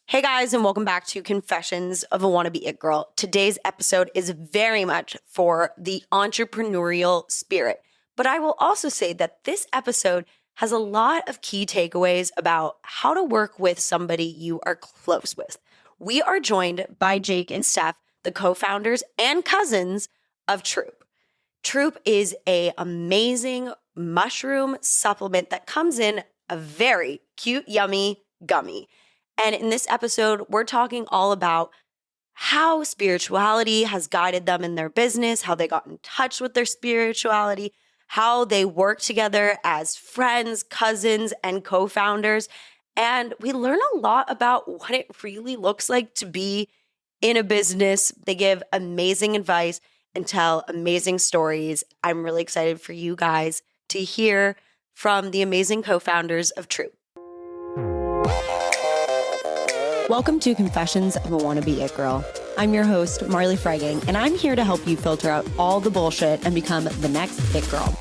Hey guys, and welcome back to Confessions of a Wannabe It Girl. Today's episode is very much for the entrepreneurial spirit, but I will also say that this episode has a lot of key takeaways about how to work with somebody you are close with. We are joined by Jake and Steph, the co-founders and cousins of Troop. Troop is an amazing mushroom supplement that comes in a very cute, yummy gummy. And in this episode, we're talking all about how spirituality has guided them in their business, how they got in touch with their spirituality, how they work together as friends, cousins, and co-founders. And we learn a lot about what it really looks like to be in a business. They give amazing advice and tell amazing stories. I'm really excited for you guys to hear from the amazing co-founders of Troop. Welcome to Confessions of a Wannabe It Girl. I'm your host, Marley Fregging, and I'm here to help you filter out all the bullshit and become the next It Girl.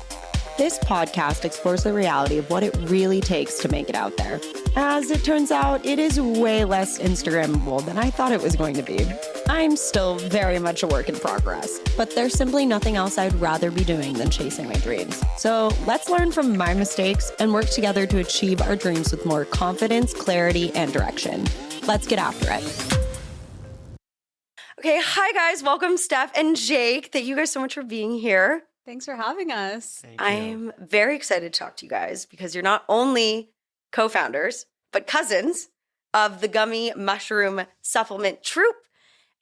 This podcast explores the reality of what it really takes to make it out there. As it turns out, it is way less Instagrammable than I thought it was going to be. I'm still very much a work in progress, but there's simply nothing else I'd rather be doing than chasing my dreams. So let's learn from my mistakes and work together to achieve our dreams with more confidence, clarity, and direction. Let's get after it. Okay, hi guys. Welcome, Steph and Jake. Thank you guys so much for being here. Thanks for having us. I'm very excited to talk to you guys because you're not only co-founders, but cousins of the gummy mushroom supplement Troop.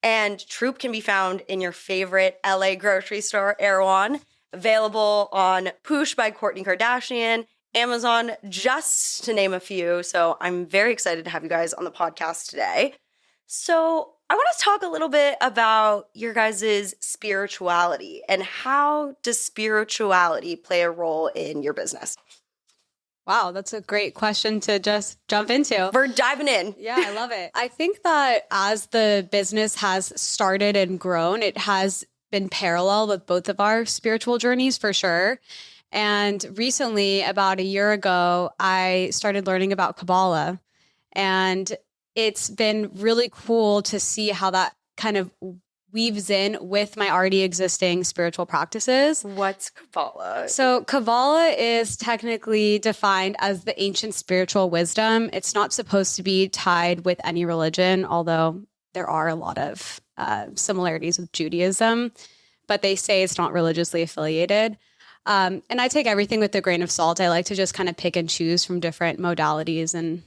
And Troop can be found in your favorite LA grocery store, Erewhon, available on Poosh by Kourtney Kardashian, Amazon, just to name a few. So I'm very excited to have you guys on the podcast today. So I want to talk a little bit about your guys' spirituality and how does spirituality play a role in your business? Wow, that's a great question to just jump into. We're diving in. Yeah, I love it. I think that as the business has started and grown, it has been parallel with both of our spiritual journeys for sure. And recently, about a year ago, I started learning about Kabbalah. And it's been really cool to see how that kind of weaves in with my already existing spiritual practices. What's Kabbalah? So Kabbalah is technically defined as the ancient spiritual wisdom. It's not supposed to be tied with any religion, although there are a lot of similarities with Judaism, but they say it's not religiously affiliated. And I take everything with a grain of salt. I like to just kind of pick and choose from different modalities and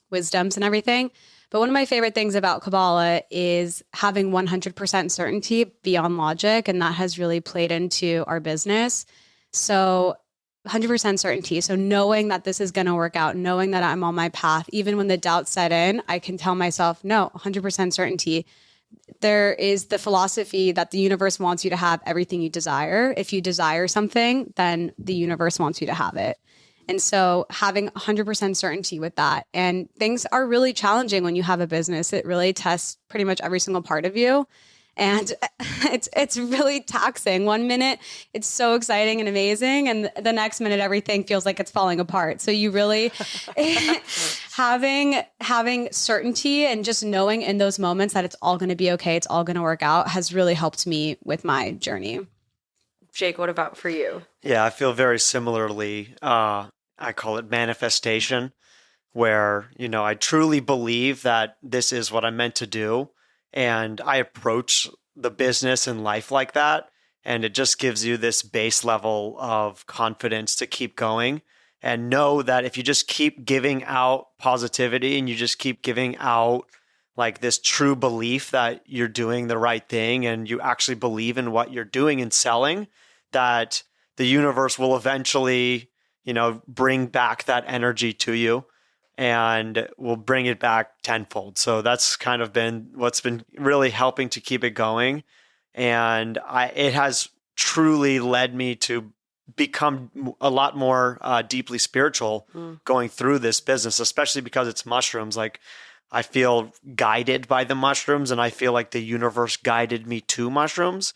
wisdoms and everything. But one of my favorite things about Kabbalah is having 100% certainty beyond logic. And that has really played into our business. So 100% certainty. So knowing that this is going to work out, knowing that I'm on my path, even when the doubts set in, I can tell myself, no, 100% certainty. There is the philosophy that the universe wants you to have everything you desire. If you desire something, then the universe wants you to have it. And so having 100% certainty with that, and things are really challenging when you have a business. It really tests pretty much every single part of you. And it's really taxing. 1 minute, it's so exciting and amazing. And the next minute, everything feels like it's falling apart. So you really, having certainty and just knowing in those moments that it's all going to be okay, it's all going to work out, has really helped me with my journey. Jake, what about for you? Yeah, I feel very similarly. I call it manifestation, where, I truly believe that this is what I'm meant to do. And I approach the business and life like that. And it just gives you this base level of confidence to keep going and know that if you just keep giving out positivity and you just keep giving out like this true belief that you're doing the right thing and you actually believe in what you're doing and selling, that the universe will eventually, bring back that energy to you. And we'll bring it back tenfold. So that's kind of been what's been really helping to keep it going. And it has truly led me to become a lot more deeply spiritual going through this business, especially because it's mushrooms. Like I feel guided by the mushrooms and I feel like the universe guided me to mushrooms.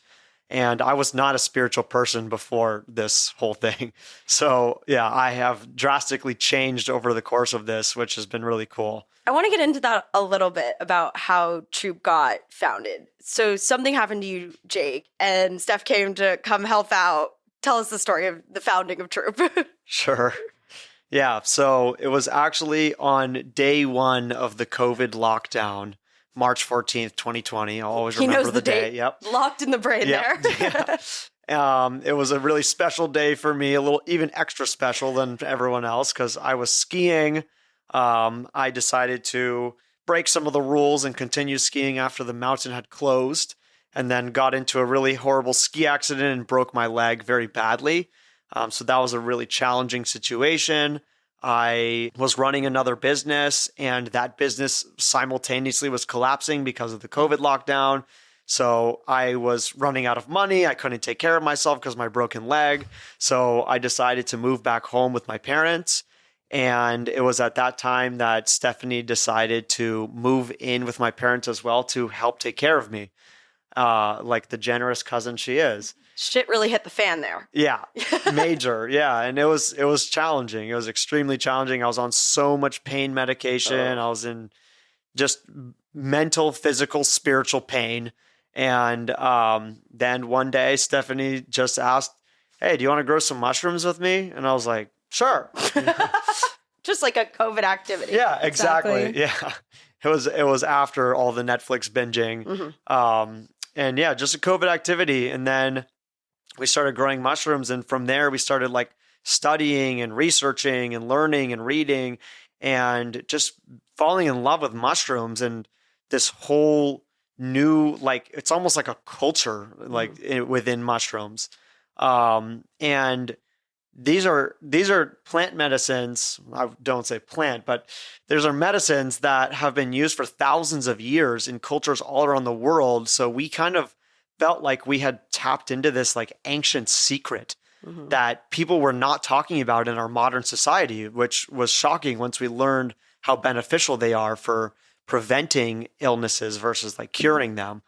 And I was not a spiritual person before this whole thing. So yeah, I have drastically changed over the course of this, which has been really cool. I want to get into that a little bit about how Troop got founded. So something happened to you, Jake, and Steph came to come help out. Tell us the story of the founding of Troop. Sure. Yeah. So it was actually on day one of the COVID lockdown, March 14th, 2020. I'll always remember the day. Yep. Locked in the brain there. Yeah. It was a really special day for me, a little even extra special than everyone else because I was skiing. I decided to break some of the rules and continue skiing after the mountain had closed, and then got into a really horrible ski accident and broke my leg very badly. So that was a really challenging situation. I was running another business, and that business simultaneously was collapsing because of the COVID lockdown. So I was running out of money. I couldn't take care of myself because of my broken leg. So I decided to move back home with my parents. And it was at that time that Stephanie decided to move in with my parents as well to help take care of me, like the generous cousin she is. Shit really hit the fan there. Yeah, major. Yeah, and it was challenging. It was extremely challenging. I was on so much pain medication. I was in just mental, physical, spiritual pain. And then one day, Stephanie just asked, "Hey, do you want to grow some mushrooms with me?" And I was like, "Sure." Just like a COVID activity. Yeah, exactly. Yeah. It was after all the Netflix binging. And yeah, just a COVID activity. And then we started growing mushrooms. And from there, we started like studying and researching and learning and reading and just falling in love with mushrooms and this whole new, like, it's almost like a culture, like within mushrooms. And these are plant medicines. I don't say plant, but these are medicines that have been used for thousands of years in cultures all around the world. So we kind of felt like we had tapped into this like ancient secret that people were not talking about in our modern society, which was shocking once we learned how beneficial they are for preventing illnesses versus like curing them.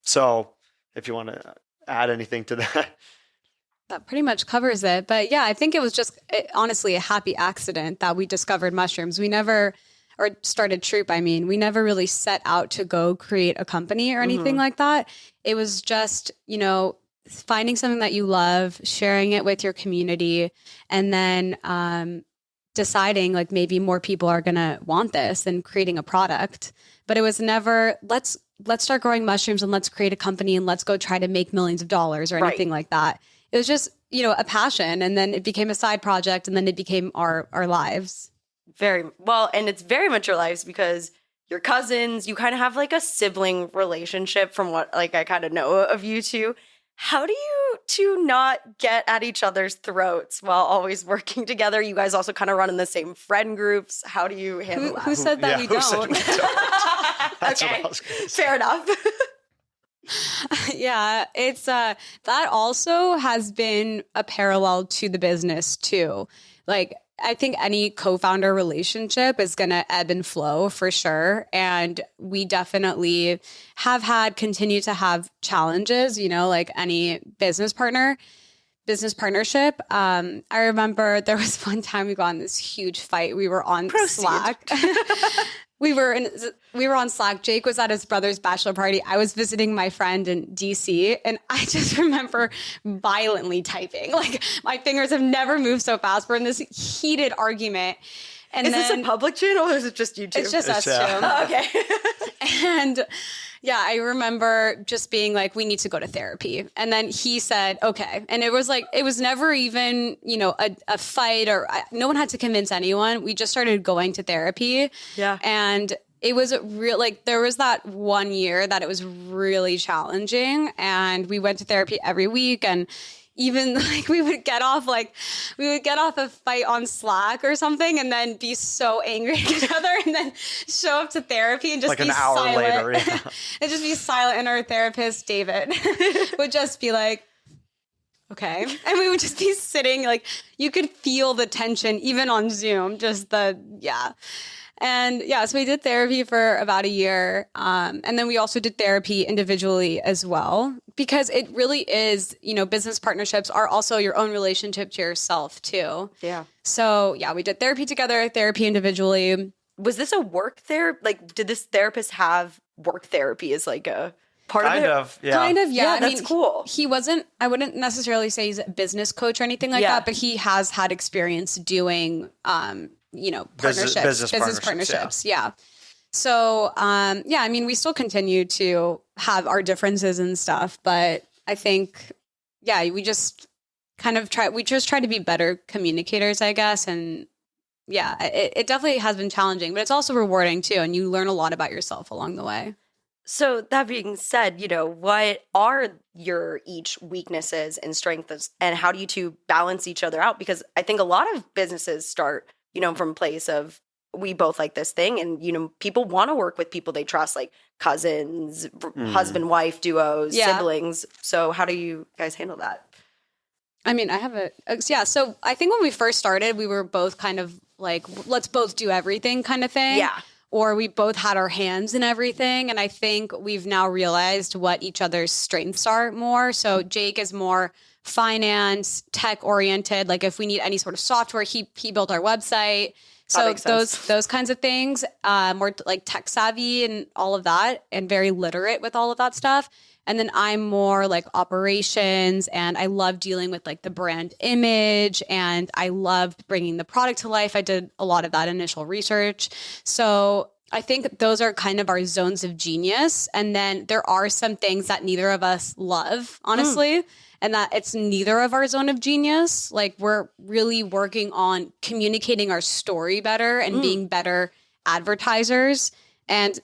So if you want to add anything to that. That pretty much covers it. But yeah, I think it was just honestly a happy accident that we discovered mushrooms. We never, or started Troop, I mean, we never really set out to go create a company or anything like that. It was just, finding something that you love, sharing it with your community, and then deciding like maybe more people are going to want this and creating a product. But it was never, let's start growing mushrooms and let's create a company and let's go try to make millions of dollars or anything like that. It was just, a passion, and then it became a side project, and then it became our lives. Very well, and it's very much your lives because you're cousins. You kind of have like a sibling relationship from what like I kind of know of you two. How do you two not get at each other's throats while always working together? You guys also kind of run in the same friend groups. How do you handle that? Who said that we don't? That's okay, what I was gonna say. fair enough. Yeah, it's that also has been a parallel to the business too. Like, I think any co-founder relationship is going to ebb and flow for sure. And we definitely continue to have challenges, like any business partnership. I remember there was one time we got in this huge fight. We were on Slack. We were on Slack. Jake was at his brother's bachelor party. I was visiting my friend in DC, and I just remember violently typing. Like, my fingers have never moved so fast. We're in this heated argument. And is this a public channel or is it just YouTube? It's just us two. Oh, okay. And yeah, I remember just being like, we need to go to therapy. And then he said, okay. And it was like, it was never even, a fight or no one had to convince anyone. We just started going to therapy. Yeah. And it was there was that 1 year that it was really challenging. And we went to therapy every week. And even like we would get off a fight on Slack or something and then be so angry at each other and then show up to therapy and just like be an hour silent. later. Yeah. And just be silent. And our therapist, David, would just be like, okay. And we would just be sitting, like, you could feel the tension even on Zoom, And yeah, so we did therapy for about a year. And then we also did therapy individually as well, because it really is, business partnerships are also your own relationship to yourself too. Yeah. So yeah, we did therapy together, therapy individually. Was this a work therapy? Like, did this therapist have work therapy as like a part of it? Kind of, yeah. Kind of, yeah. Yeah, that's cool. He wasn't, I wouldn't necessarily say he's a business coach or anything like Yeah. that, but he has had experience doing, partnerships, business partnerships. Yeah. So, we still continue to have our differences and stuff, but I think, we just try to be better communicators, I guess. And yeah, it definitely has been challenging, but it's also rewarding too. And you learn a lot about yourself along the way. So that being said, what are your each weaknesses and strengths, and how do you two balance each other out? Because I think a lot of businesses start, from a place of, we both like this thing, and people want to work with people they trust, like cousins, husband, wife duos, siblings. So how do you guys handle that? I mean, I have so I think when we first started, we were both kind of like, let's both do everything kind of thing. Yeah. Or we both had our hands in everything. And I think we've now realized what each other's strengths are more. So Jake is more finance, tech oriented. Like if we need any sort of software, he built our website. So those kinds of things, more like tech savvy and all of that, and very literate with all of that stuff. And then I'm more like operations, and I love dealing with like the brand image, and I loved bringing the product to life. I did a lot of that initial research. So I think those are kind of our zones of genius. And then there are some things that neither of us love, honestly, and that it's neither of our zone of genius. Like we're really working on communicating our story better and being better advertisers. And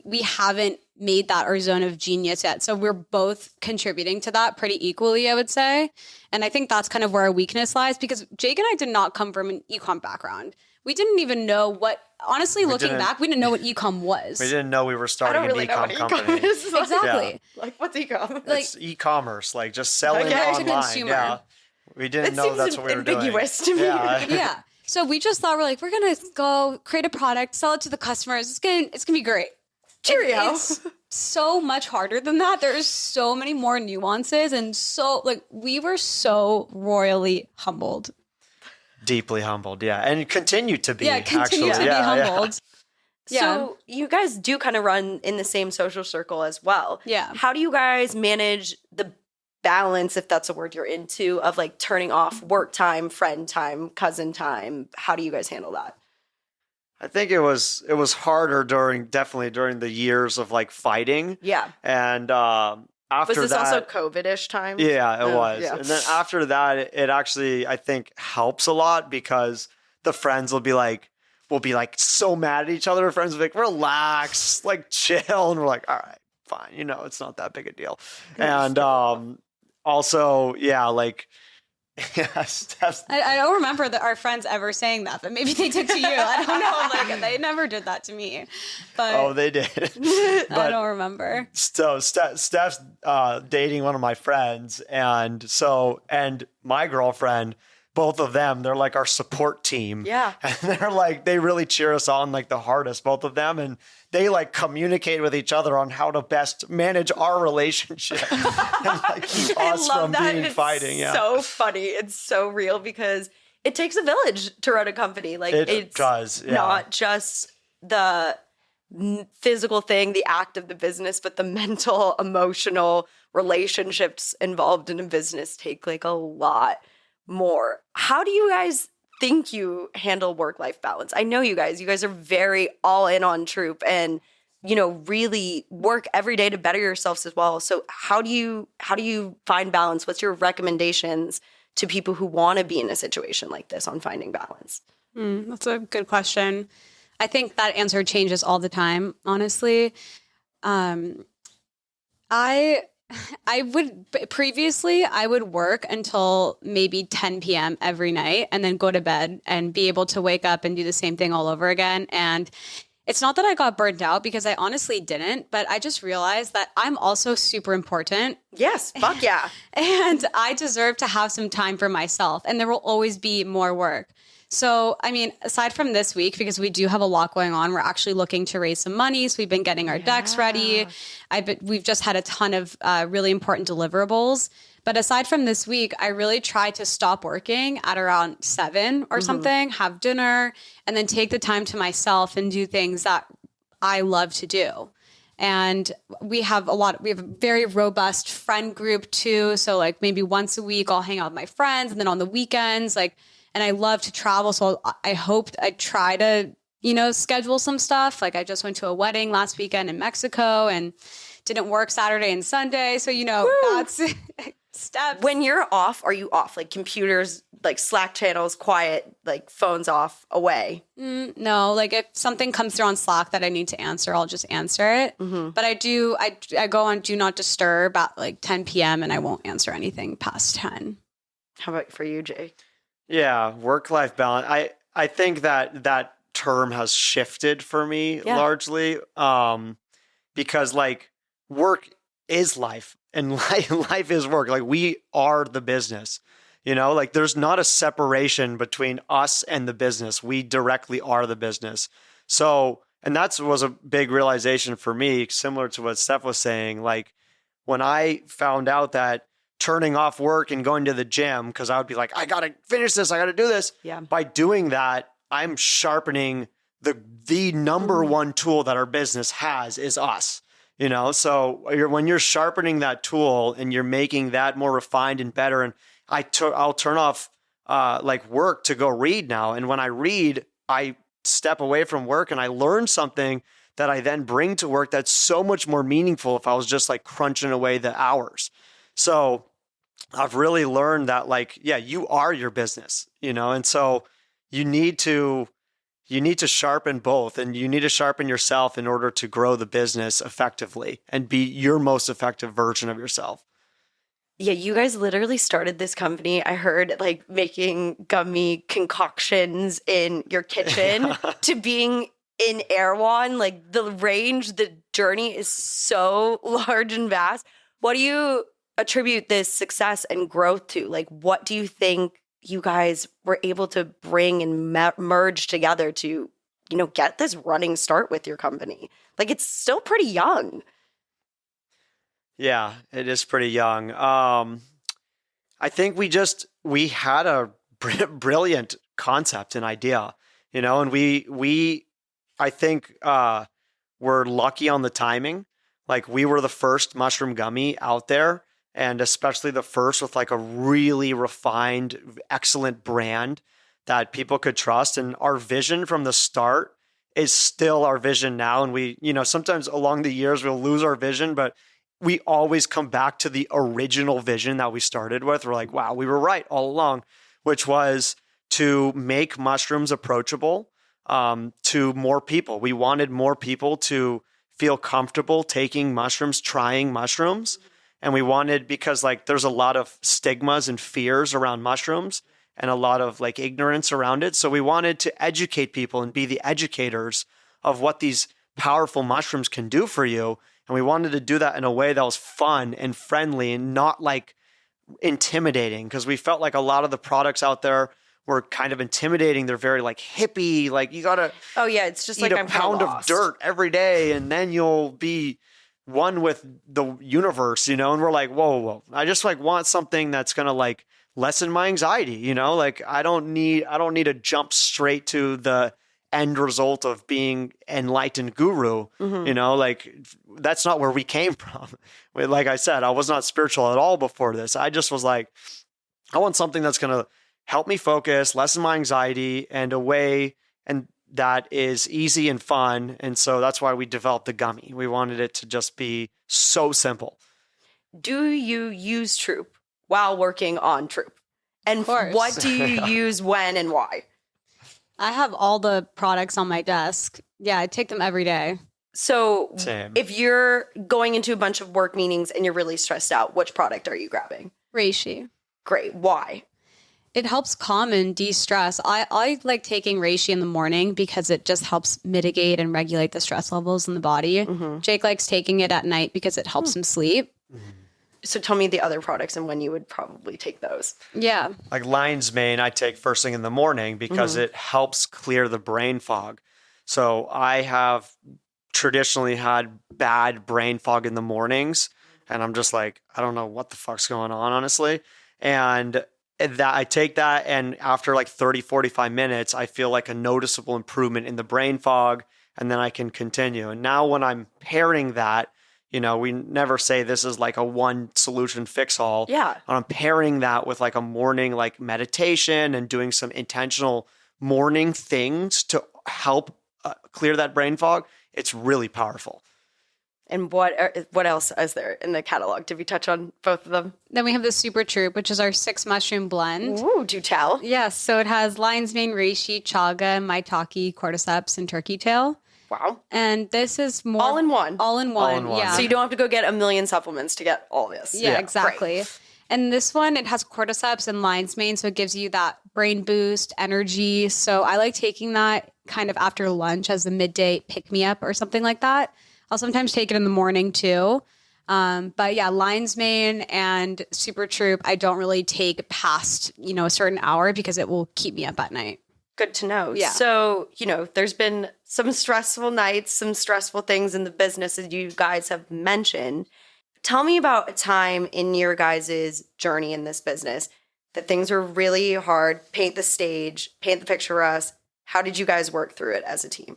we haven't made that our zone of genius yet. So we're both contributing to that pretty equally, I would say. And I think that's kind of where our weakness lies, because Jake and I did not come from an e-com background. We didn't even know what, honestly, looking back, we didn't know what e-com was. We didn't know we were starting an e-com company. Exactly. Yeah. Like, what's e-com? Like, it's e-commerce, like just selling to online. consumer. Yeah. We didn't know that's what we were doing. Ambiguous to me. Yeah. Yeah. So we just thought, we're going to go create a product, sell it to the customers. It's going to be great. Cheerio. It's so much harder than that. There's so many more nuances, and so we were so royally humbled. Deeply humbled, yeah. And continue to be, to be humbled. Yeah. So you guys do kind of run in the same social circle as well. Yeah. How do you guys manage the balance, if that's a word you're into, of like turning off work time, friend time, cousin time? How do you guys handle that? I think it was harder definitely during the years of like fighting. Yeah. And after was this that, also COVID-ish time? Yeah, it was. Yeah. And then after that, it actually, I think, helps a lot, because the friends will be like so mad at each other. Friends will be like, relax, like chill. And we're like, all right, fine. It's not that big a deal. And also, yeah, like, I don't remember that our friends ever saying that, but maybe they did to you. I don't know. Like they never did that to me. But they did. I don't remember. So Steph's dating one of my friends, and my girlfriend, both of them, they're like our support team. Yeah. And they're like, they really cheer us on like the hardest, both of them. And they like communicate with each other on how to best manage our relationship and like keep us from being fighting. Yeah. So funny. It's so real, because it takes a village to run a company. Like it does. Yeah. Not just the physical thing, the act of the business, but the mental, emotional relationships involved in a business take like a lot more. How do you guys think you handle work-life balance? I know you guys are very all in on Troop, and really work every day to better yourselves as well. So how do you find balance? What's your recommendations to people who want to be in a situation like this on finding balance? That's a good question. I think that answer changes all the time, honestly. I would work until maybe 10 p.m. every night and then go to bed and be able to wake up and do the same thing all over again. And it's not that I got burnt out, because I honestly didn't, but I just realized that I'm also super important. Yes, fuck yeah. And I deserve to have some time for myself, and there will always be more work. So, I mean, aside from this week, because we do have a lot going on, we're actually looking to raise some money. So we've been getting our decks ready. We've just had a ton of really important deliverables. But aside from this week, I really try to stop working at around 7 or something, have dinner, and then take the time to myself and do things that I love to do. And we have a very robust friend group too. So like maybe once a week I'll hang out with my friends, and then on the weekends, and I love to travel. So I try to, schedule some stuff. Like I just went to a wedding last weekend in Mexico and didn't work Saturday and Sunday. So, that's steps. When you're off, are you off? Like computers, like Slack channels, quiet, like phones off, away? No, like if something comes through on Slack that I need to answer, I'll just answer it. But I go on do not disturb at like 10 p.m. and I won't answer anything past 10. How about for you, Jake? Yeah, work-life balance. I think that term has shifted for me largely because like work is life and life is work. Like we are the business, like there's not a separation between us and the business. We directly are the business. So, and that was a big realization for me, similar to what Steph was saying. Like when I found out that turning off work and going to the gym, because I would be like, I got to finish this. I got to do this. Yeah. By doing that, I'm sharpening the number one tool that our business has is us, So when you're sharpening that tool and you're making that more refined and better, and I'll turn off like work to go read now. And when I read, I step away from work and I learn something that I then bring to work that's so much more meaningful if I was just like crunching away the hours. So I've really learned that you are your business, and so you need to sharpen both, and you need to sharpen yourself in order to grow the business effectively and be your most effective version of yourself. Yeah, you guys literally started this company. I heard like making gummy concoctions in your kitchen to being in Erewhon. Like the journey is so large and vast. What do you attribute this success and growth to? Like, what do you think you guys were able to bring and merge together to, get this running start with your company? Like, it's still pretty young. Yeah, it is pretty young. I think we had a brilliant concept and idea, and I think we're lucky on the timing. Like we were the first mushroom gummy out there, and especially the first with like a really refined, excellent brand that people could trust. And our vision from the start is still our vision now. And we, sometimes along the years we'll lose our vision, but we always come back to the original vision that we started with. We're like, wow, we were right all along, which was to make mushrooms approachable to more people. We wanted more people to feel comfortable taking mushrooms, trying mushrooms. And we wanted, because like there's a lot of stigmas and fears around mushrooms and a lot of like ignorance around it. So we wanted to educate people and be the educators of what these powerful mushrooms can do for you. And we wanted to do that in a way that was fun and friendly and not like intimidating, because we felt like a lot of the products out there were kind of intimidating. They're very like hippie, like you gotta it's just eat like a pound of dirt every day and then you'll be one with the universe, and we're like, whoa. I just like want something that's going to like lessen my anxiety, like I don't need to jump straight to the end result of being enlightened guru, like that's not where we came from. Like I said, I was not spiritual at all before this. I just was like, I want something that's going to help me focus, lessen my anxiety, and a way and that is easy and fun. And so that's why we developed the gummy. We wanted it to just be so simple. Do you use Troop while working on Troop? And what do you use when and why? I have all the products on my desk. Yeah, I take them every day. So Same. If you're going into a bunch of work meetings and you're really stressed out, which product are you grabbing? Reishi. Great. Why? It helps calm and de-stress. I like taking reishi in the morning because it just helps mitigate and regulate the stress levels in the body. Jake likes taking it at night because it helps him sleep. So tell me the other products and when you would probably take those. Yeah. Like lion's mane, I take first thing in the morning because it helps clear the brain fog. So I have traditionally had bad brain fog in the mornings, and I'm just like, I don't know what the fuck's going on, honestly. And that I take that, and after like 30, 45 minutes, I feel like a noticeable improvement in the brain fog, and then I can continue. And now when I'm pairing that, we never say this is like a one solution fix all. Yeah. And I'm pairing that with like a morning like meditation and doing some intentional morning things to help clear that brain fog. It's really powerful. And what else is there in the catalog? Did we touch on both of them? Then we have the Super Troop, which is our 6 mushroom blend. Ooh, do tell. Yes. So it has lion's mane, reishi, chaga, maitake, cordyceps, and turkey tail. Wow. And this is more all in one. All in one. Yeah. So you don't have to go get a million supplements to get all this. Yeah, exactly. Great. And this one, it has cordyceps and lion's mane, so it gives you that brain boost, energy. So I like taking that kind of after lunch as a midday pick-me-up or something like that. I'll sometimes take it in the morning too. But yeah, lion's mane and Super Troop, I don't really take past, a certain hour because it will keep me up at night. Good to know. Yeah. So, there's been some stressful nights, some stressful things in the business that you guys have mentioned. Tell me about a time in your guys' journey in this business that things were really hard. Paint the stage, paint the picture for us. How did you guys work through it as a team?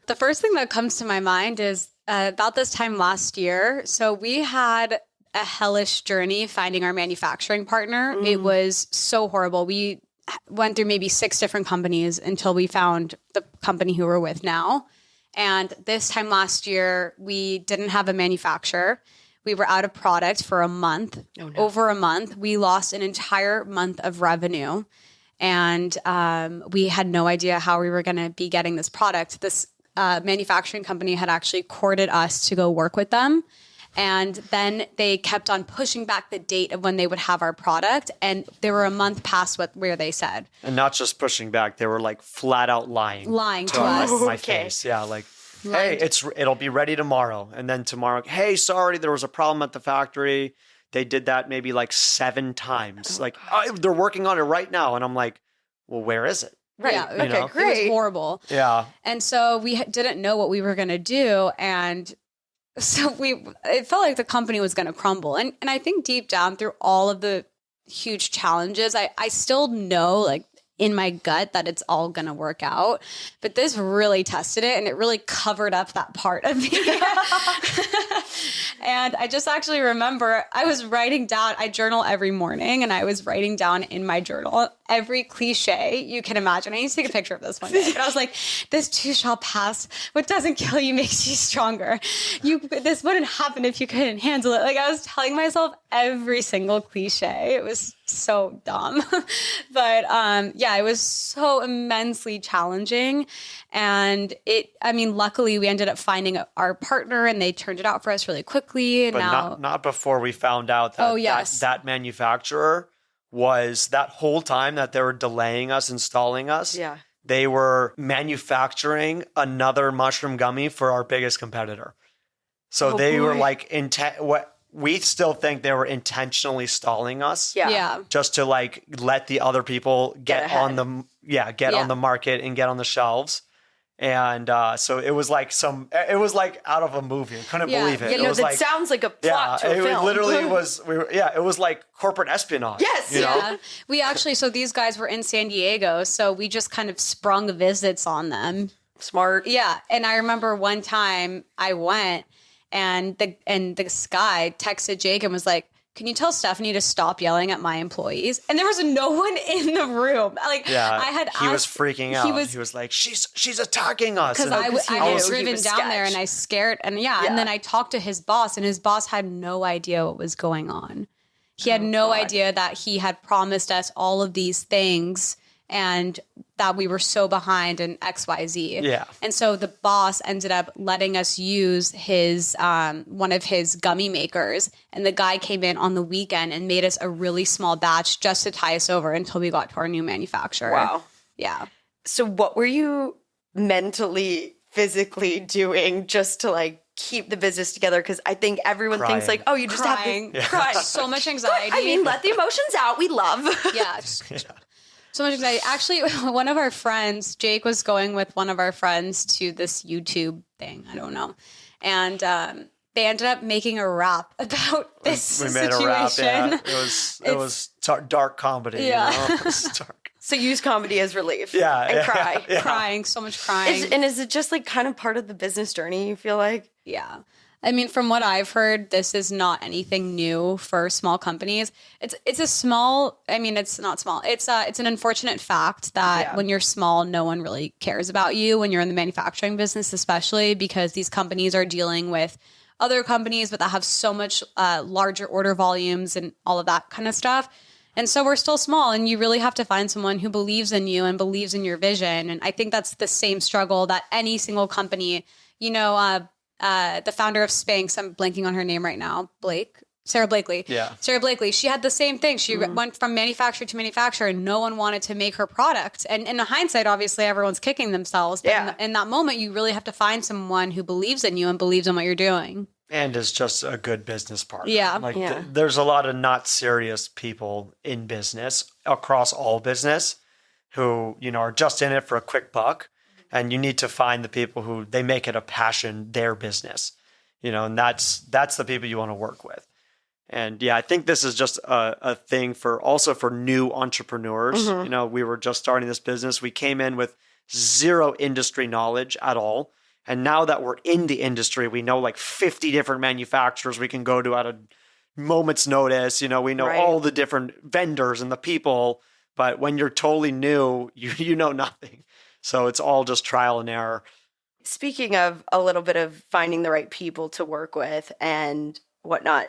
The first thing that comes to my mind is about this time last year. So we had a hellish journey finding our manufacturing partner. It was so horrible. We went through maybe 6 different companies until we found the company who we're with now. And this time last year, we didn't have a manufacturer. We were out of product for a month. Oh, no. Over a month. We lost an entire month of revenue. And we had no idea how we were going to be getting this product. This manufacturing company had actually courted us to go work with them. And then they kept on pushing back the date of when they would have our product. And they were a month past where they said. And not just pushing back, they were like flat out lying. Lying to us. My face. Yeah, like, hey, it'll be ready tomorrow. And then tomorrow, hey, sorry, there was a problem at the factory. They did that maybe like 7 times. Like, they're working on it right now. And I'm like, well, where is it? Right. Yeah. Okay, great. It was horrible. Yeah. And so we didn't know what we were going to do. And so it felt like the company was going to crumble. And I think deep down through all of the huge challenges, I still know like in my gut that it's all going to work out. But this really tested it and it really covered up that part of me. And I just actually remember I was writing down, I journal every morning and I was writing down in my journal every cliche you can imagine. I need to take a picture of this one day. But I was like, this too shall pass. What doesn't kill you makes you stronger. This wouldn't happen if you couldn't handle it. Like I was telling myself every single cliche. It was so dumb. But yeah, it was so immensely challenging. And luckily we ended up finding our partner and they turned it out for us really quickly. And but now, not before we found out that that manufacturer was that whole time that they were delaying us, installing us. Yeah. They were manufacturing another mushroom gummy for our biggest competitor. So they were like, we still think they were intentionally stalling us. Yeah. Just to like let the other people get on the market and get on the shelves. And so it was like out of a movie. I couldn't believe it. Yeah, it was that sounds like a plot to a film. It literally was. It was like corporate espionage. Yes. You know? Yeah. We actually, so these guys were in San Diego, so we just kind of sprung visits on them. Smart. Yeah. And I remember one time I went and this guy texted Jake and was like, can you tell Stephanie to stop yelling at my employees? And there was no one in the room. Like, he was freaking out. He was like, she's attacking us. Because I was driven down there and I scared. And and then I talked to his boss and his boss had no idea what was going on. He had no idea that he had promised us all of these things and that we were so behind in XYZ. Yeah. And so the boss ended up letting us use his one of his gummy makers. And the guy came in on the weekend and made us a really small batch just to tie us over until we got to our new manufacturer. Wow. Yeah. So what were you mentally, physically doing just to like keep the business together? Because I think everyone thinks like, oh, you just Crying. have to cry. So much anxiety. I mean, let the emotions out. We love. Yeah. So much anxiety. Actually, one of our friends, Jake, was going with one of our friends to this YouTube thing. I don't know. And they ended up making a rap about this situation. We made a rap, yeah. It was dark comedy. Yeah. You know? It was dark. So use comedy as relief. Yeah. And cry. Yeah. Crying, so much crying. And is it just like kind of part of the business journey, you feel like? Yeah. I mean, from what I've heard, this is not anything new for small companies. It's a small, I mean, it's not small. It's an unfortunate fact that when you're small, no one really cares about you when you're in the manufacturing business, especially because these companies are dealing with other companies, but that have so much larger order volumes and all of that kind of stuff. And so we're still small, and you really have to find someone who believes in you and believes in your vision. And I think that's the same struggle that any single company, you know, the founder of Spanx, I'm blanking on her name right now, Sarah Blakely. Yeah. Sarah Blakely, she had the same thing. She went from manufacturer to manufacturer, and no one wanted to make her product. And in hindsight, obviously, everyone's kicking themselves. But in that moment, you really have to find someone who believes in you and believes in what you're doing. And is just a good business partner. Yeah. Like there's a lot of not serious people in business across all business who, you know, are just in it for a quick buck. And you need to find the people who they make it a passion, their business, you know, and that's the people you want to work with. And yeah, I think this is just a thing also for new entrepreneurs. You know, we were just starting this business. We came in with zero industry knowledge at all. And now that we're in the industry, we know like 50 different manufacturers we can go to at a moment's notice. You know, we know all the different vendors and the people. But when you're totally new, you know nothing. So it's all just trial and error. Speaking of a little bit of finding the right people to work with and whatnot,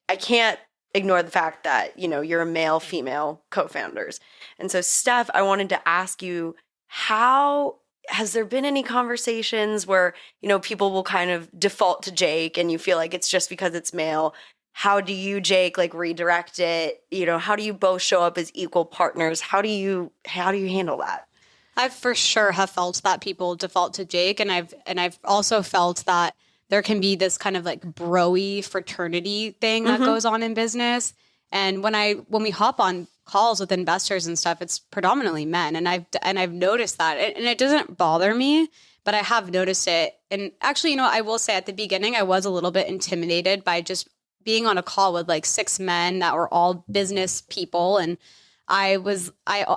I can't ignore the fact that, you know, you're a male, female co-founders. And so, Steph, I wanted to ask you, has there been any conversations where, you know, people will kind of default to Jake and you feel like it's just because it's male? How do you, Jake, like redirect it? You know, how do you both show up as equal partners? How do you handle that? I for sure have felt that people default to Jake, and I've also felt that there can be this kind of like bro-y fraternity thing that goes on in business. And when we hop on calls with investors and stuff, it's predominantly men, and I've noticed that, and it doesn't bother me, but I have noticed it. And actually, you know, I will say at the beginning, I was a little bit intimidated by just being on a call with like 6 men that were all business people, and I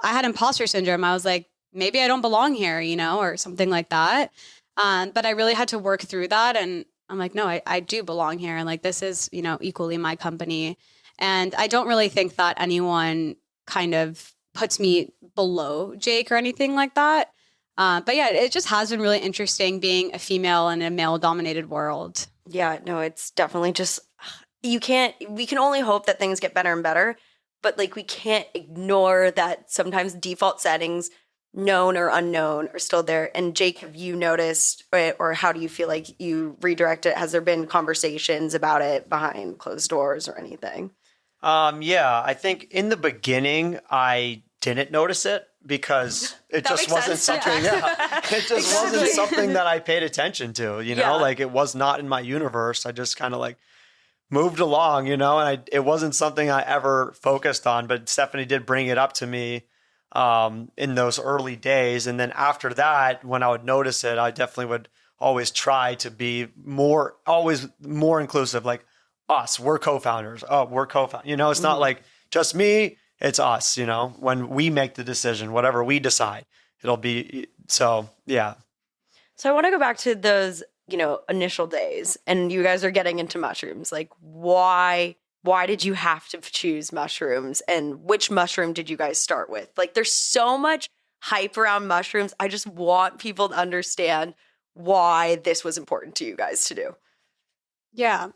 had imposter syndrome. I was like, maybe I don't belong here, you know, or something like that. But I really had to work through that. And I'm like, no, I do belong here. And like, this is, you know, equally my company. And I don't really think that anyone kind of puts me below Jake or anything like that. But yeah, it just has been really interesting being a female in a male dominated world. Yeah, no, it's definitely just, we can only hope that things get better and better, but like, we can't ignore that sometimes default settings, known or unknown, are still there. And Jake, have you noticed, or how do you feel like you redirect it? Has there been conversations about it behind closed doors or anything? Yeah, I think in the beginning I didn't notice it because it just wasn't something. It just wasn't something that I paid attention to. You know, like it was not in my universe. I just kind of like moved along, you know, and it wasn't something I ever focused on. But Stephanie did bring it up to me in those early days. And then after that, when I would notice it, I definitely would always try to be always more inclusive, like us, we're co-founders. Oh, we're co-founders. You know, it's not like just me, it's us, you know, when we make the decision, whatever we decide, it'll be. So, yeah. So I want to go back to those, you know, initial days, and you guys are getting into mushrooms. Like, why did you have to choose mushrooms, and which mushroom did you guys start with? Like, there's so much hype around mushrooms. I just want people to understand why this was important to you guys to do. Yeah.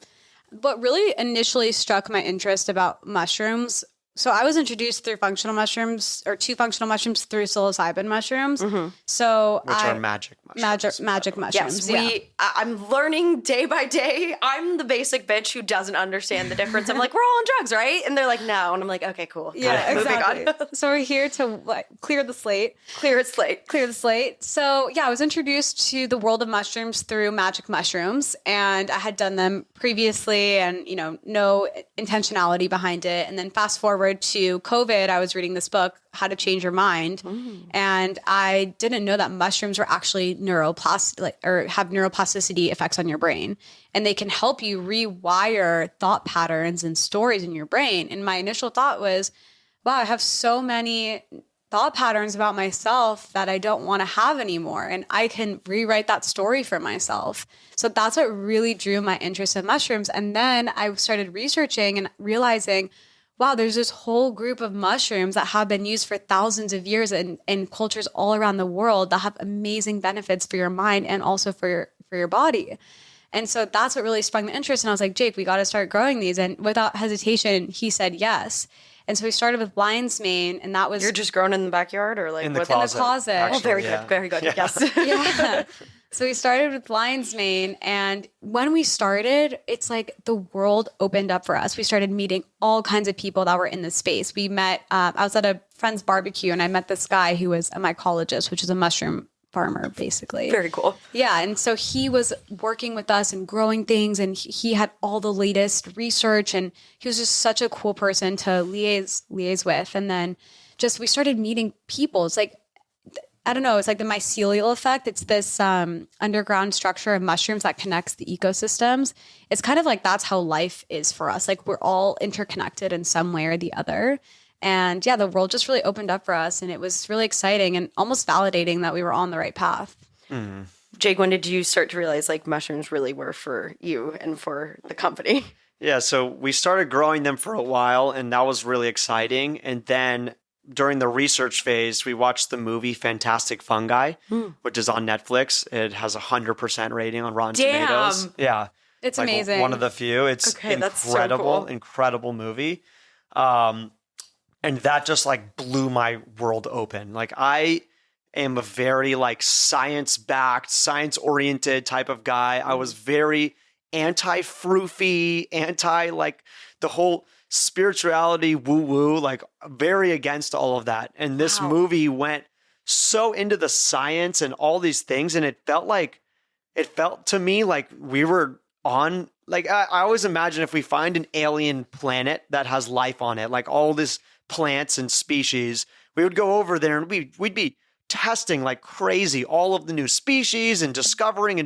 What really initially struck my interest about mushrooms So I was introduced through functional mushrooms, or two functional mushrooms through psilocybin mushrooms. So Which are magic mushrooms. magic mushrooms. Yes, I'm learning day by day. I'm the basic bitch who doesn't understand the difference. I'm like, we're all on drugs, right? And they're like, no. And I'm like, okay, cool. Yeah, Moving exactly. on. So we're here to clear the slate. Clear it slate. Clear the slate. So yeah, I was introduced to the world of mushrooms through magic mushrooms, and I had done them previously, and no intentionality behind it. And then fast forward to COVID, I was reading this book, How to Change Your Mind, and I didn't know that mushrooms were actually neuroplastic, or have neuroplasticity effects on your brain, and they can help you rewire thought patterns and stories in your brain. And my initial thought was, wow, I have so many thought patterns about myself that I don't want to have anymore. And I can rewrite that story for myself. So that's what really drew my interest in mushrooms. And then I started researching and realizing, wow, there's this whole group of mushrooms that have been used for thousands of years in cultures all around the world that have amazing benefits for your mind and also for your body. And so that's what really sprung the interest. And I was like, Jake, we got to start growing these. And without hesitation, he said yes. And so we started with lion's mane, and that was... You're just growing in the backyard, or like in the what? closet. In the closet. Actually, Very good. Very good. Yeah. Yes. Yeah. So we started with lion's mane, and when we started, it's like the world opened up for us. We started meeting all kinds of people that were in this space. We met, I was at a friend's barbecue, and I met this guy who was a mycologist, which is a mushroom farmer, basically. Very cool. Yeah. And so he was working with us and growing things, and he had all the latest research, and he was just such a cool person to liaise with. And then just, we started meeting people. It's like, I don't know, it's like the mycelial effect. It's this underground structure of mushrooms that connects the ecosystems. It's kind of like that's how life is for us. Like we're all interconnected in some way or the other. And yeah, the world just really opened up for us, and it was really exciting and almost validating that we were on the right path. Jake, when did you start to realize like mushrooms really were for you and for the company? Yeah, so we started growing them for a while, and that was really exciting. And then during the research phase, we watched the movie Fantastic Fungi, which is on Netflix. It has 100% rating on Rotten Tomatoes. Yeah. It's like amazing. One of the few. It's Okay, that's so incredible, cool. incredible movie. And that just like blew my world open. Like I am a very like science-backed, science-oriented type of guy. I was very anti-froofy, anti like the whole spirituality woo-woo, like very against all of that. And this movie went so into the science and all these things, and it felt to me like we were on, like I always imagine if we find an alien planet that has life on it, like all this plants and species, we would go over there and we'd be testing like crazy all of the new species and discovering.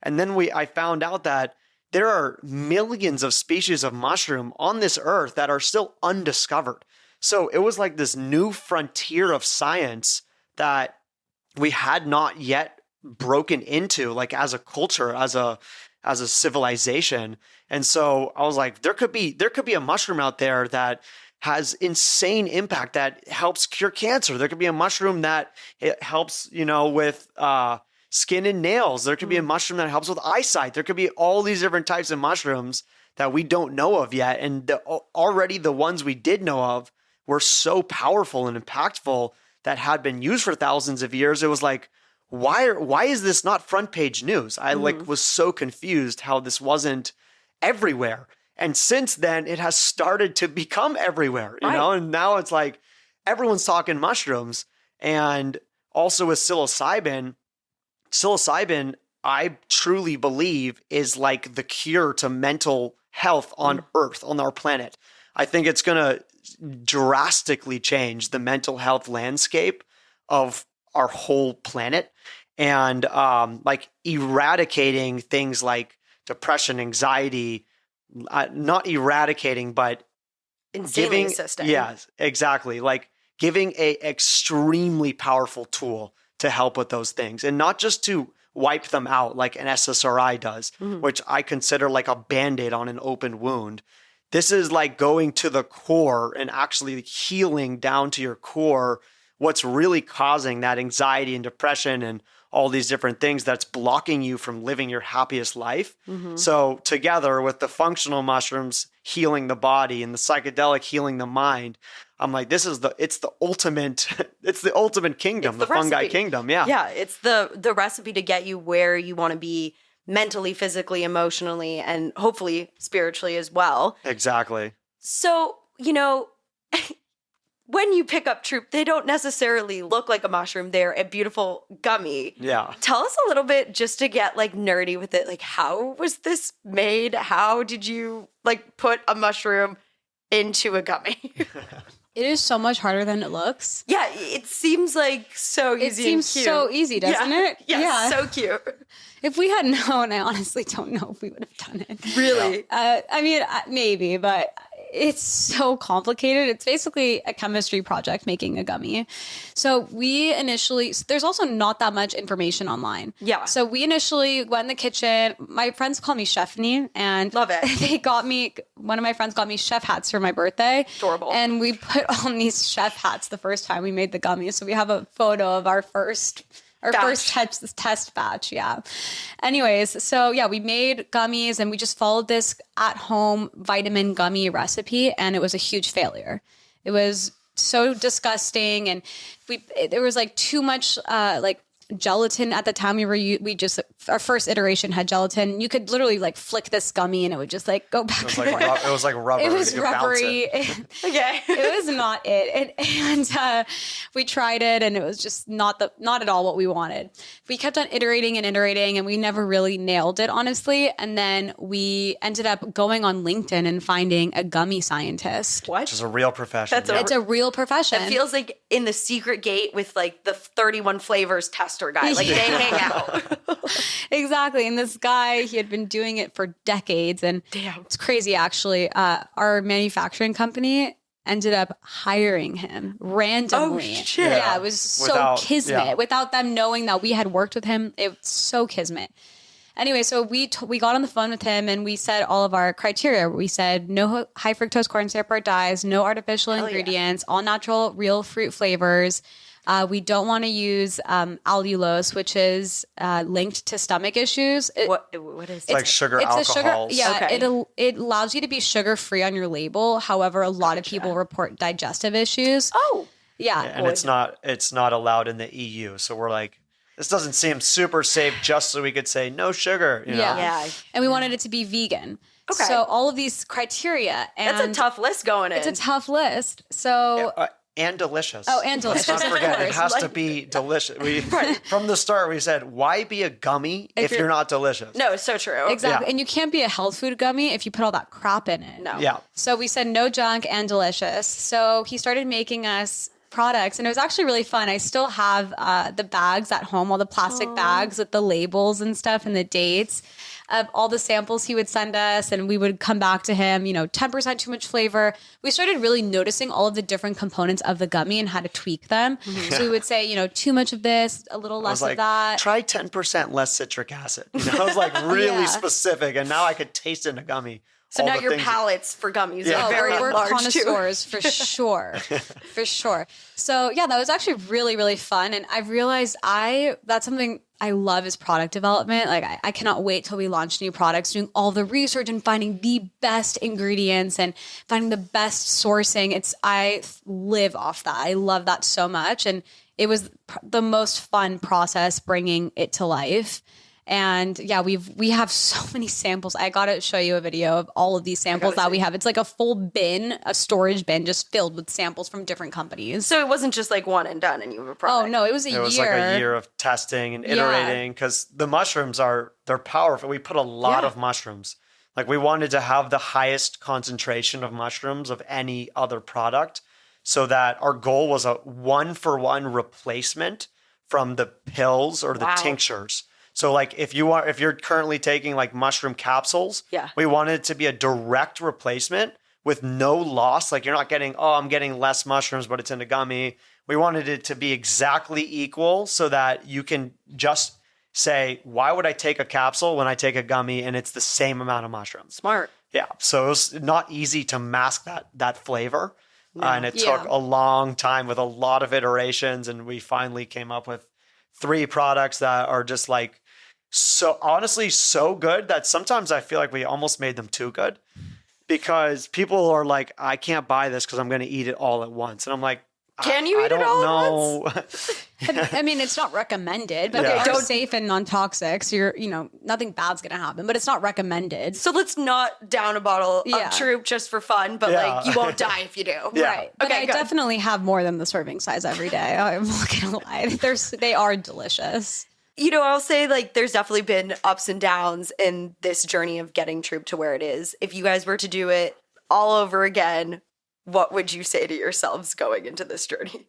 And then I found out that there are millions of species of mushroom on this earth that are still undiscovered. So it was like this new frontier of science that we had not yet broken into, like as a culture, as a civilization. And so I was like, there could be a mushroom out there that has insane impact, that helps cure cancer. There could be a mushroom that it helps, with skin and nails. There could be a mushroom that helps with eyesight. There could be all these different types of mushrooms that we don't know of yet. And already the ones we did know of were so powerful and impactful that had been used for thousands of years. It was like, why is this not front page news? I was so confused how this wasn't everywhere. And since then, it has started to become everywhere, you know? And now it's like everyone's talking mushrooms. And also with psilocybin, I truly believe is like the cure to mental health on Earth, on our planet. I think it's going to drastically change the mental health landscape of our whole planet, and like eradicating things like depression, anxiety, not eradicating, but Insanely giving, assisting. yes, exactly. Like giving a extremely powerful tool to help with those things, and not just to wipe them out like an SSRI does, which I consider like a Band-Aid on an open wound. This is like going to the core and actually healing down to your core what's really causing that anxiety and depression and all these different things that's blocking you from living your happiest life. So together with the functional mushrooms healing the body and the psychedelic healing the mind, I'm like, it's the ultimate, it's the ultimate kingdom, the fungi recipe. kingdom. Yeah. Yeah, it's the recipe to get you where you want to be mentally, physically, emotionally, and hopefully spiritually as well. Exactly. So, when you pick up Troop, they don't necessarily look like a mushroom. They're a beautiful gummy. Yeah. Tell us a little bit just to get like nerdy with it. Like, how was this made? How did you like put a mushroom into a gummy? It is so much harder than it looks. Yeah, it seems like so easy. It seems and cute. so easy, doesn't it? Yeah, so cute. If we had known, I honestly don't know if we would have done it. Really? I mean, maybe, but it's so complicated. It's basically a chemistry project making a gummy. So there's also not that much information online. Yeah. So we initially went in the kitchen. My friends call me Chefney, and Love it. One of my friends got me chef hats for my birthday. Adorable. And we put on these chef hats the first time we made the gummy. So we have a photo of our first test batch. Yeah. Anyways, so yeah, we made gummies and we just followed this at-home vitamin gummy recipe, and it was a huge failure. It was so disgusting, and there was like too much gelatin at the time. Our first iteration had gelatin. You could literally like flick this gummy and it would just like go back. It was like rubber. It was You could bounce rubbery. Okay. It was not it. And we tried it, and it was just not at all what we wanted. We kept on iterating, and we never really nailed it, honestly. And then we ended up going on LinkedIn and finding a gummy scientist. What? Which is a real profession. It's a real profession. It feels like in the secret gate with like the 31 flavors tester guy. Like they hang out. Exactly. And this guy, he had been doing it for decades. And Damn. it's crazy, actually. Our manufacturing company ended up hiring him randomly. Oh, shit. Yeah, it was so kismet. Without them knowing that we had worked with him, it was so kismet. Anyway, so we got on the phone with him, and we said all of our criteria. We said no high fructose corn syrup or dyes, no artificial ingredients, all natural, real fruit flavors. We don't want to use allulose, which is linked to stomach issues. What is It's like sugar alcohols. It allows you to be sugar-free on your label. However, a lot of people report digestive issues. Oh. Yeah. And it's not allowed in the EU. So we're like, this doesn't seem super safe just so we could say no sugar. You know? Yeah. And we wanted it to be vegan. Okay. So all of these criteria. And That's a tough list going in. It's a tough list. So... and delicious. Oh, and delicious. Let's not of forget, it course. has to be delicious. From the start, we said, why be a gummy if you're not delicious? No, it's so true. Exactly. Yeah. And you can't be a health food gummy if you put all that crap in it. No. Yeah. So we said no junk and delicious. So he started making us products, and it was actually really fun. I still have the bags at home, all the plastic bags with the labels and stuff and the dates of all the samples he would send us, and we would come back to him, 10% too much flavor. We started really noticing all of the different components of the gummy and how to tweak them. So we would say, too much of this, a little less of that. Try 10% less citric acid. I was like really specific, and now I could taste it in a gummy. So now your palates for gummies are very we're large connoisseurs too. for sure. For sure. So yeah, that was actually really, really fun. And I've realized that's something I love is product development. Like I cannot wait till we launch new products, doing all the research and finding the best ingredients and finding the best sourcing. I live off that. I love that so much. And it was the most fun process bringing it to life. And yeah, we have so many samples. I got to show you a video of all of these samples that we have. It's like a full bin, a storage bin just filled with samples from different companies. So it wasn't just like one and done and you have a product. Oh no, it was a year. It was like a year of testing and iterating because the mushrooms they're powerful. We put a lot of mushrooms. Like we wanted to have the highest concentration of mushrooms of any other product so that our goal was a 1-for-1 replacement from the pills or the tinctures. So like if you're currently taking like mushroom capsules, we wanted it to be a direct replacement with no loss. Like you're not getting, I'm getting less mushrooms, but it's in a gummy. We wanted it to be exactly equal so that you can just say, why would I take a capsule when I take a gummy and it's the same amount of mushrooms? Smart. Yeah. So it was not easy to mask that flavor. And it took a long time with a lot of iterations. And we finally came up with 3 products that are just like so honestly so good that sometimes I feel like we almost made them too good, because people are like, I can't buy this because I'm going to eat it all at once. And I'm like, can you eat it all at once? I mean, it's not recommended, but Yeah. they are safe and non-toxic. So nothing bad's going to happen, but it's not recommended. So let's not down a bottle Yeah. of Troop just for fun, but Yeah. like you won't die if you do. Yeah. Right. But Okay, I good. definitely have more than the serving size every day. I'm not going to lie. They are delicious. I'll say like there's definitely been ups and downs in this journey of getting Troop to where it is. If you guys were to do it all over again, what would you say to yourselves going into this journey?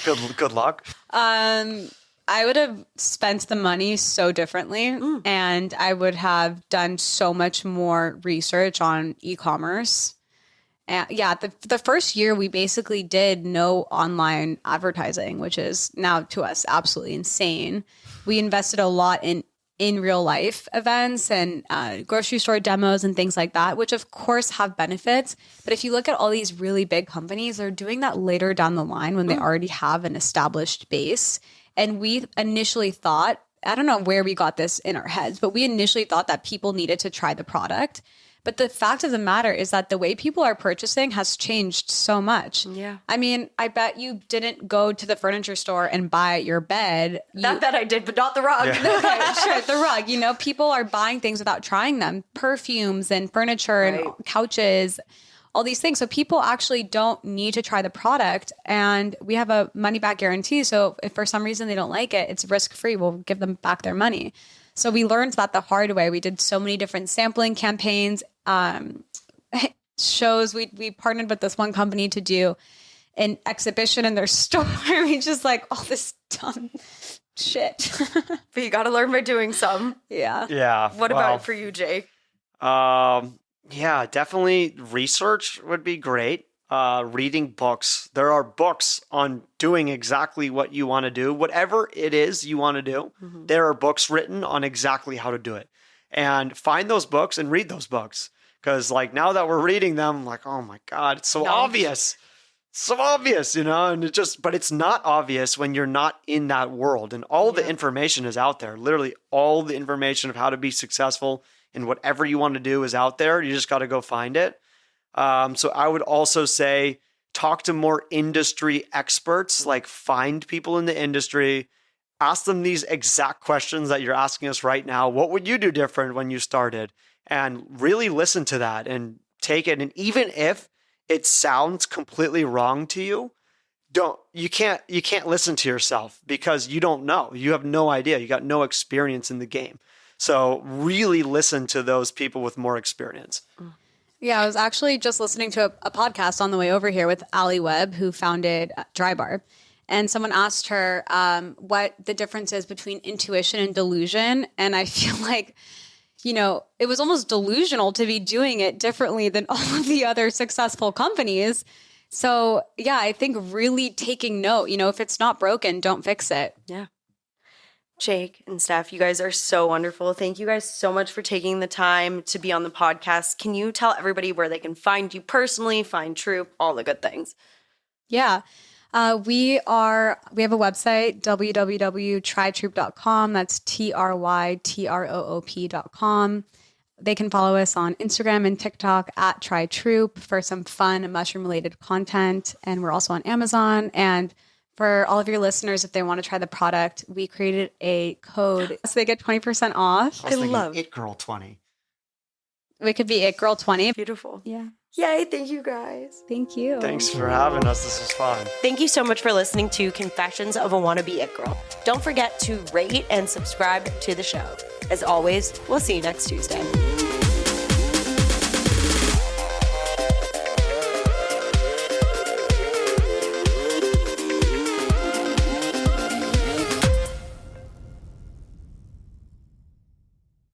Good luck. I would have spent the money so differently, and I would have done so much more research on e-commerce. And the first year we basically did no online advertising, which is now to us absolutely insane. We invested a lot in real life events and grocery store demos and things like that, which of course have benefits. But if you look at all these really big companies, they're doing that later down the line when they already have an established base. And we initially thought, I don't know where we got this in our heads, but we initially thought that people needed to try the product. But the fact of the matter is that the way people are purchasing has changed so much. Yeah. I mean, I bet you didn't go to the furniture store and buy your bed. That bet I did, but not the rug. Yeah. Okay, sure, the rug. People are buying things without trying them. Perfumes and furniture and Right. couches, all these things. So people actually don't need to try the product. And we have a money back guarantee. So if for some reason they don't like it, it's risk free. We'll give them back their money. So we learned that the hard way. We did so many different sampling campaigns, shows. We partnered with this one company to do an exhibition in their store. We just like all this dumb shit. But you got to learn by doing some. Yeah. Yeah. What about for you, Jake? Yeah, definitely research would be great. Reading books. There are books on doing exactly what you want to do, whatever it is you want to do. Mm-hmm. There are books written on exactly how to do it. And find those books and read those books. Because like now that we're reading them, I'm like, oh my God, it's so obvious. So obvious, and but it's not obvious when you're not in that world. And all the information is out there. Literally all the information of how to be successful in whatever you want to do is out there. You just got to go find it. So I would also say talk to more industry experts, like find people in the industry, ask them these exact questions that you're asking us right now. What would you do different when you started? And really listen to that and take it. And even if it sounds completely wrong to you, you can't listen to yourself because you don't know. You have no idea. You got no experience in the game. So really listen to those people with more experience. Yeah, I was actually just listening to a podcast on the way over here with Allie Webb, who founded Dry Bar. And someone asked her what the difference is between intuition and delusion. And I feel like, it was almost delusional to be doing it differently than all of the other successful companies. So yeah, I think really taking note, if it's not broken, don't fix it. Yeah. Jake and Steph, you guys are so wonderful. Thank you guys so much for taking the time to be on the podcast. Can you tell everybody where they can find you personally, find Troop, all the good things? Yeah. We have a website, www.trytroop.com. That's TRYTROOP.com. They can follow us on Instagram and TikTok at TryTroop for some fun mushroom related content. And we're also on Amazon. And for all of your listeners, if they want to try the product, we created a code so they get 20% off. I was thinking love It Girl 20. We could be It Girl 20. Beautiful. Yeah. Yay. Thank you guys. Thank you. Thanks for having us. This was fun. Thank you so much for listening to Confessions of a Wannabe It Girl. Don't forget to rate and subscribe to the show. As always, we'll see you next Tuesday.